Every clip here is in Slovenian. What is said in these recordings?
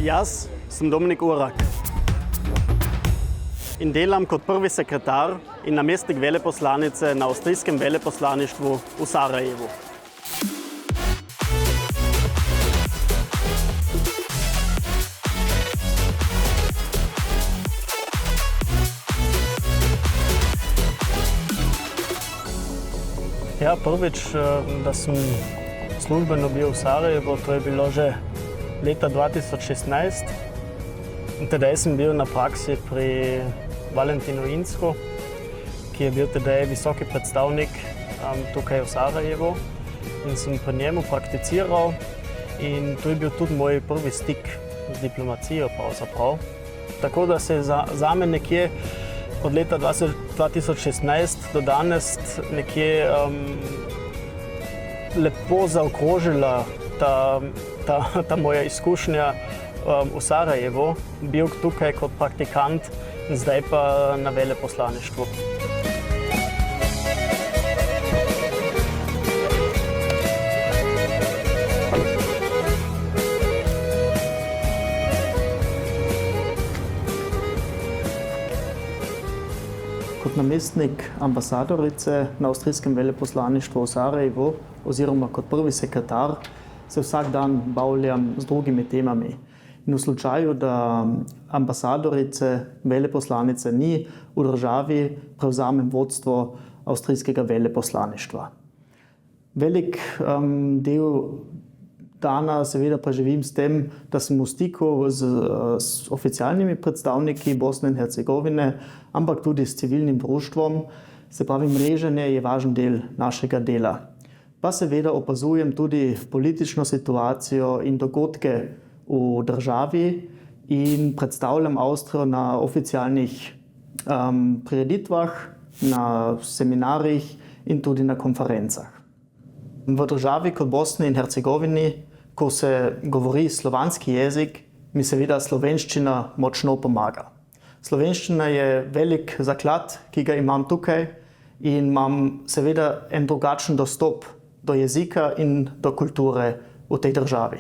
Jaz sem Dominik Urak in delam kot prvi sekretar in namestnik veleposlanice na avstrijskem veleposlaništvu v Sarajevu. Ja, prvič, da sem službeno bil v Sarajevu, to je bilo že leta 2016. Tedaj sem bil na praksi pri Valentinu Inzku, ki je bil tedaj visoki predstavnik tukaj v Sarajevu. In sem pri njemu prakticiral in to je bil tudi moj prvi stik z diplomacijo pravzaprav. Tako da se je za me nekje od leta 2016 do danes nekje lepo zaokrožila ta moja izkušnja v Sarajevu, bil tukaj kot praktikant in zdaj pa na veleposlaništvu. Kot namestnik ambasadorice na avstrijskem veleposlaništvu v Sarajevu oziroma kot prvi sekretar se vsak dan bavljam z drugimi temami. In v slučaju, da ambasadorice, veleposlanice ni v državi, prevzamem vodstvo avstrijskega veleposlaništva. Velik del dana seveda pa živim s tem, da sem v stiku z oficialnimi predstavniki Bosne in Hercegovine, ampak tudi s civilnim društvom. Se pravi, mreženje je važen del našega dela. Pa seveda opazujem tudi politično situacijo in dogodke v državi in predstavljam Avstrijo na oficialnih prireditvah, na seminarjih in tudi na konferencah. V državi kot Bosni in Hercegovini, ko se govori slovanski jezik, mi seveda slovenščina močno pomaga. Slovenščina je velik zaklad, ki ga imam tukaj in imam seveda en drugačen dostop do jezika in do kulture v tej državi.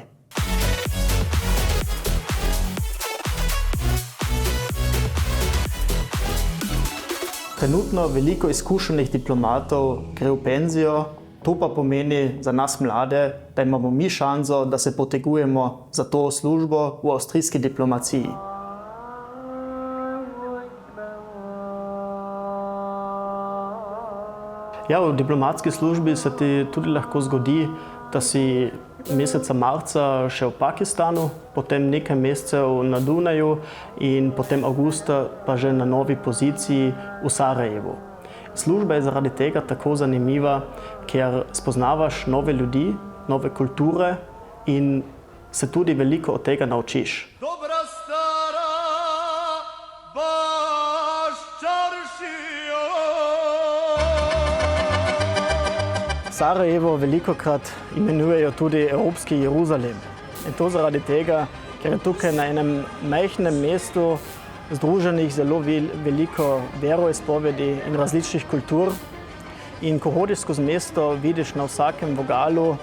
Trenutno veliko izkušenih diplomatov gre v penzijo, to pa pomeni za nas mlade, da imamo mi šanso, da se potegujemo za to službo v avstrijski diplomaciji. Ja, v diplomatski službi se ti tudi lahko zgodi, da si meseca marca še v Pakistanu, potem nekaj mesecev na Dunaju in potem avgusta pa že na novi poziciji v Sarajevu. Služba je zaradi tega tako zanimiva, ker spoznavaš nove ljudi, nove kulture in se tudi veliko od tega naučiš. Sarajevo velikokrat imenujejo tudi Evropski Jeruzalem. In to zaradi tega, ker je tukaj na enem majhnem mestu združenih zelo veliko veroizpovedi in različnih kultur. In ko hodiš skozi mesto, vidiš na vsakem vogalu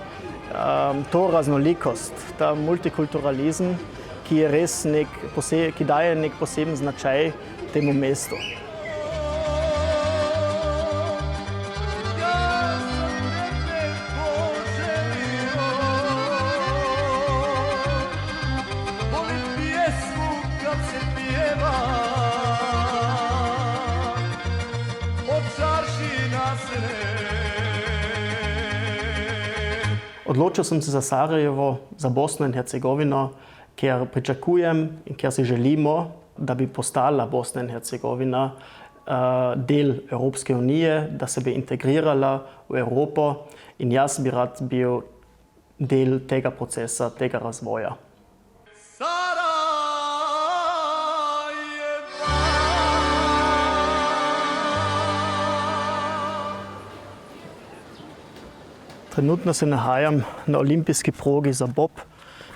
to raznolikost, ta multikulturalizem, ki je res ki daje nek poseben značaj temu mestu. Odločil sem se za Sarajevo, za Bosno in Hercegovino, ker pričakujem in ker si želimo, da bi postala Bosna in Hercegovina del Evropske unije, da se bi integrirala v Evropo in jaz bi rad bil del tega procesa, tega razvoja. Trenutno se nahajam na olimpijski progi za bob,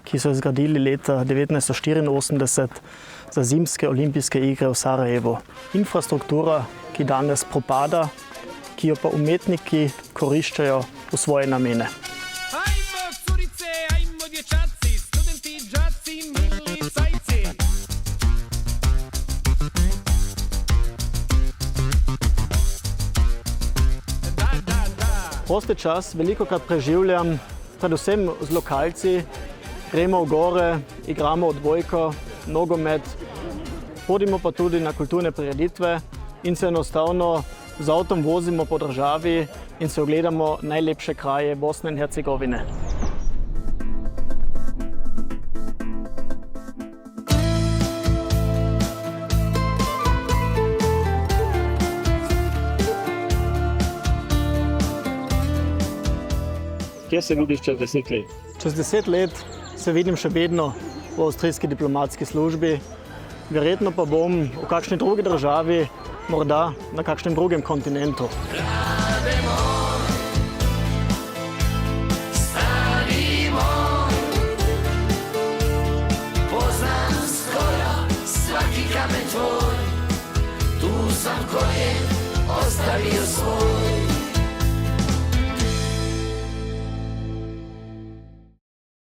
ki so jo zgradili leta 1984 za zimske olimpijske igre v Sarajevu. Infrastruktura, ki danes propada, ki jo pa umetniki koriščajo v svoje namene. Ajmo, curice, ajmo, dječaci, studenti, džaci, mi prosti čas velikokrat preživljam predvsem z lokalci. Gremo v gore, igramo odbojko, nogomet, hodimo pa tudi na kulturne prireditve in se enostavno z avtom vozimo po državi in se ogledamo najlepše kraje Bosne in Hercegovine. Kje se vidiš čez 10 let? Čez 10 let se vidim še vedno v avstrijski diplomatski službi. Verjetno pa bom v kakšni drugi državi, morda na kakšnem drugem kontinentu. Poznam skoro svaki kamen tvoj, tu sam ko je ostavio svoj.